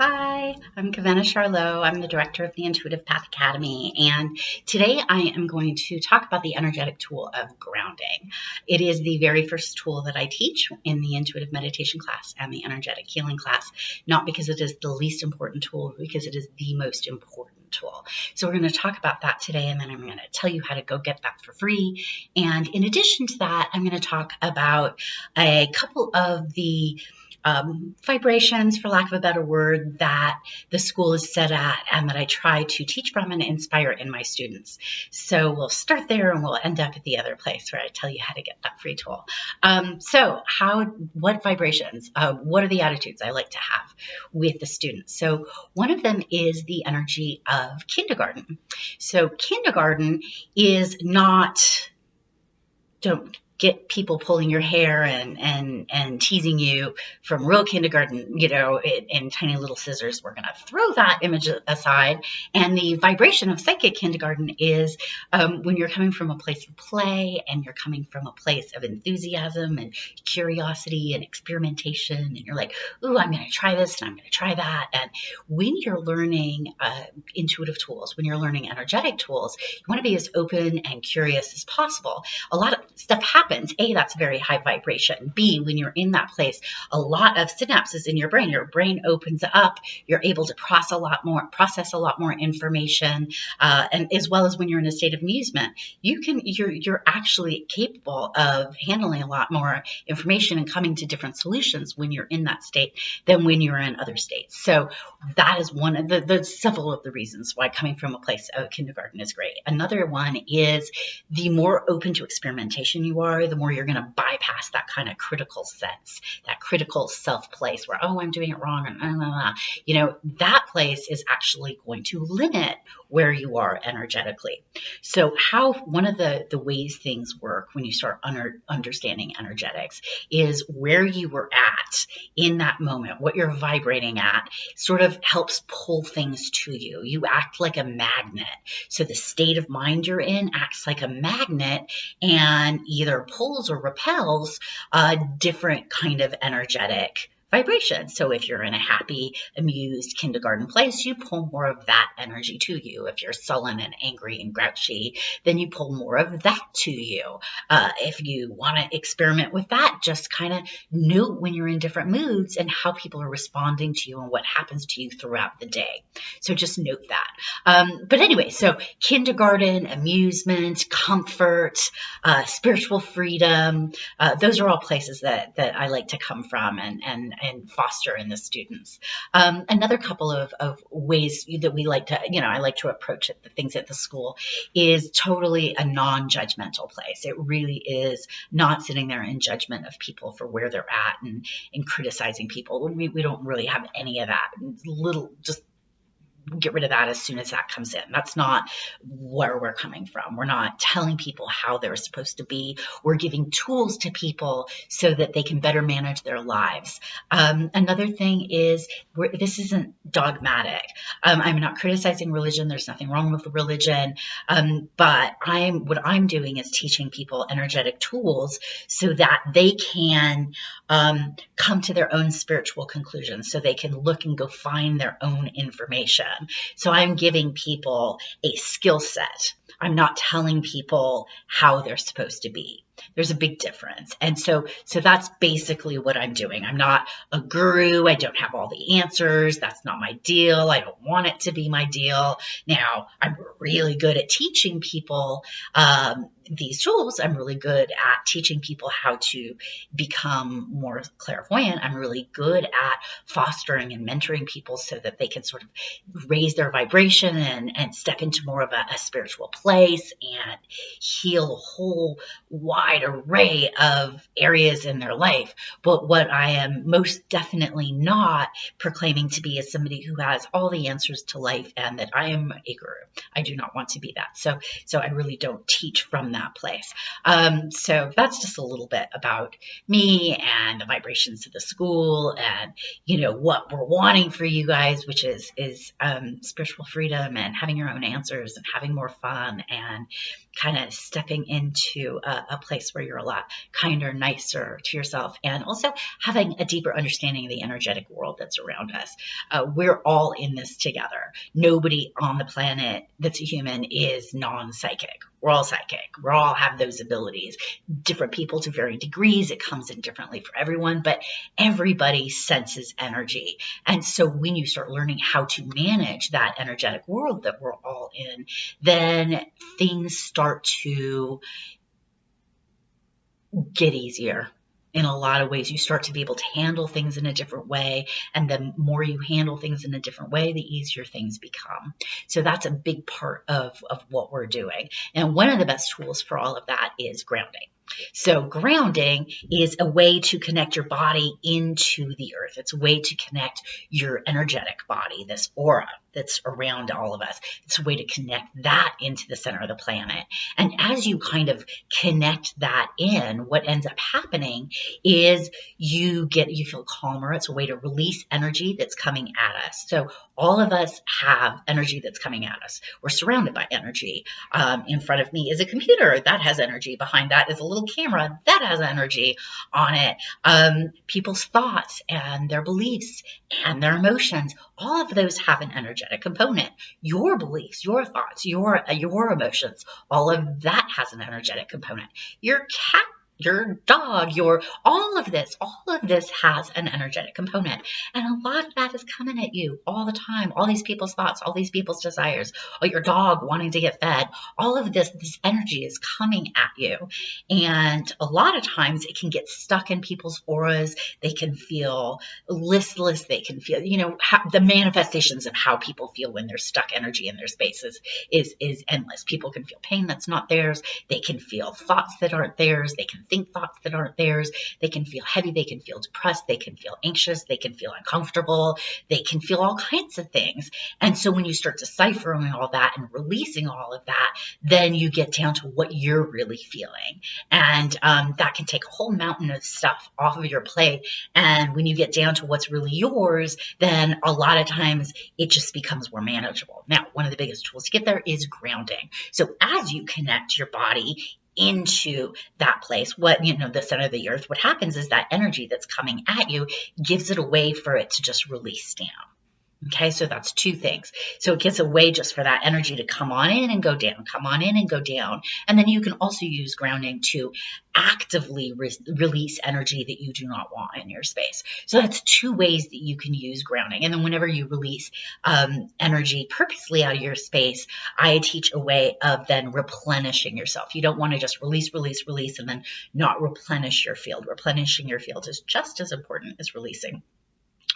Hi, I'm Kawena Charlot. I'm the director of the Intuitive Path Academy, and today I am going to talk about the energetic tool of grounding. It is the very first tool that I teach in the intuitive meditation class and the energetic healing class, not because it is the least important tool, but because it is the most important tool. So we're going to talk about that today, and then I'm going to tell you how to go get that for free. And in addition to that, I'm going to talk about a couple of the vibrations, for lack of a better word, that the school is set at and that I try to teach from and inspire in my students. So we'll start there and we'll end up at the other place where I tell you how to get that free tool. What vibrations, what are the attitudes I like to have with the students? So one of them is the energy of kindergarten. So kindergarten is not, don't get people pulling your hair and teasing you from real kindergarten, in tiny little scissors. We're going to throw that image aside. And the vibration of psychic kindergarten is when you're coming from a place of play and you're coming from a place of enthusiasm and curiosity and experimentation. And you're like, ooh, I'm going to try this and I'm going to try that. And when you're learning intuitive tools, when you're learning energetic tools, you want to be as open and curious as possible. A lot of stuff happens. A, that's very high vibration. B, when you're in that place, a lot of synapses in your brain opens up. You're able to process a lot more information, and as well as when you're in a state of amusement, you're actually capable of handling a lot more information and coming to different solutions when you're in that state than when you're in other states. So that is one of the several of the reasons why coming from a place of kindergarten is great. Another one is the more open to experimentation you are, the more you're going to bypass that kind of critical sense, that critical self place where, oh, I'm doing it wrong. And that place is actually going to limit where you are energetically. So one of the ways things work when you start understanding energetics is where you were at in that moment, what you're vibrating at sort of helps pull things to you. You act like a magnet. So the state of mind you're in acts like a magnet and either pulls or repels a different kind of energetic vibration. So if you're in a happy, amused kindergarten place, you pull more of that energy to you. If you're sullen and angry and grouchy, then you pull more of that to you. If you want to experiment with that, just kind of note when you're in different moods and how people are responding to you and what happens to you throughout the day. So just note that. But anyway, so kindergarten, amusement, comfort, spiritual freedom, those are all places that I like to come from and foster in the students. Another couple of ways that we like to, I like to approach the things at the school is totally a non-judgmental place. It really is not sitting there in judgment of people for where they're at and criticizing people. We don't really have any of that. Just get rid of that as soon as that comes in. That's not where we're coming from. We're not telling people how they're supposed to be. We're giving tools to people so that they can better manage their lives. Another thing is this isn't dogmatic. I'm not criticizing religion. There's nothing wrong with religion. But what I'm doing is teaching people energetic tools so that they can come to their own spiritual conclusions, so they can look and go find their own information. So I'm giving people a skill set. I'm not telling people how they're supposed to be. There's a big difference. And so that's basically what I'm doing. I'm not a guru. I don't have all the answers. That's not my deal. I don't want it to be my deal. Now, I'm really good at teaching people these tools. I'm really good at teaching people how to become more clairvoyant. I'm really good at fostering and mentoring people so that they can sort of raise their vibration and step into more of a spiritual place and heal a whole wide array of areas in their life. But what I am most definitely not proclaiming to be is somebody who has all the answers to life and that I am a guru. I do not want to be that. So I really don't teach from that place. So that's just a little bit about me and the vibrations of the school and, what we're wanting for you guys, which is spiritual freedom and having your own answers and having more fun again and kind of stepping into a place where you're a lot kinder, nicer to yourself, and also having a deeper understanding of the energetic world that's around us. We're all in this together. Nobody on the planet that's a human is non-psychic. We're all psychic. We all have those abilities. Different people to varying degrees. It comes in differently for everyone, but everybody senses energy. And so when you start learning how to manage that energetic world that we're all in, then things start to get easier. In a lot of ways, you start to be able to handle things in a different way. And the more you handle things in a different way, the easier things become. So that's a big part of what we're doing. And one of the best tools for all of that is grounding. So grounding is a way to connect your body into the earth. It's a way to connect your energetic body, this aura that's around all of us. It's a way to connect that into the center of the planet. And as you kind of connect that in, what ends up happening is you feel calmer. It's a way to release energy that's coming at us. So all of us have energy that's coming at us. We're surrounded by energy. In front of me is a computer that has energy. Behind that is a little camera that has energy on it. People's thoughts and their beliefs and their emotions, all of those have an energetic component. Your beliefs, your thoughts, your emotions, all of that has an energetic component. Your cat, your dog, all of this has an energetic component. And a lot of that is coming at you all the time. All these people's thoughts, all these people's desires, or your dog wanting to get fed, all of this energy is coming at you. And a lot of times it can get stuck in people's auras. They can feel listless. They can feel, the manifestations of how people feel when there's stuck energy in their spaces is endless. People can feel pain that's not theirs. They can feel thoughts that aren't theirs. They can think thoughts that aren't theirs. They can feel heavy. They can feel depressed. They can feel anxious. They can feel uncomfortable. They can feel all kinds of things. And so when you start deciphering all that and releasing all of that, then you get down to what you're really feeling. And that can take a whole mountain of stuff off of your plate. And when you get down to what's really yours, then a lot of times it just becomes more manageable. Now, one of the biggest tools to get there is grounding. So as you connect your body into that place, the center of the earth, what happens is that energy that's coming at you gives it a way for it to just release down. Okay, so that's two things. So it gives a way just for that energy to come on in and go down, come on in and go down. And then you can also use grounding to actively release energy that you do not want in your space. So that's two ways that you can use grounding. And then whenever you release energy purposely out of your space, I teach a way of then replenishing yourself. You don't want to just release, and then not replenish your field. Replenishing your field is just as important as releasing.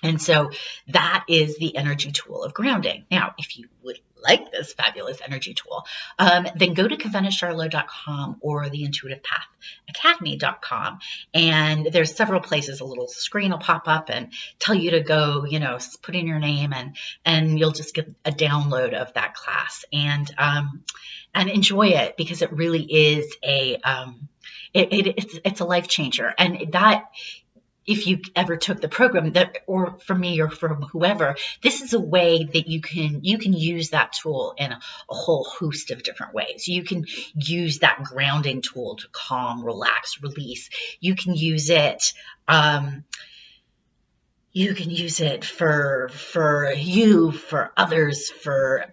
And so that is the energy tool of grounding. Now, if you would like this fabulous energy tool, then go to KawenaCharlot.com or the IntuitivePathAcademy.com. And there's several places. A little screen will pop up and tell you to go, put in your name, and you'll just get a download of that class and enjoy it, because it really is it's a life changer. And that, if you ever took the program, or from me or from whoever, this is a way that you can use that tool in a whole host of different ways. You can use that grounding tool to calm, relax, release. You can use it. You can use it for you, for others, for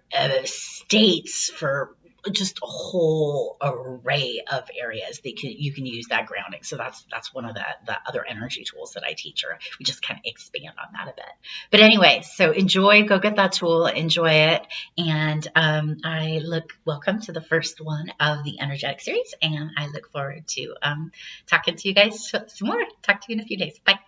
states, for just a whole array of areas that you can use that grounding. So that's one of the other energy tools that I teach, or we just kind of expand on that a bit. But anyway, so go get that tool, enjoy it. And welcome to the first one of the energetic series. And I look forward to talking to you guys some more. Talk to you in a few days. Bye.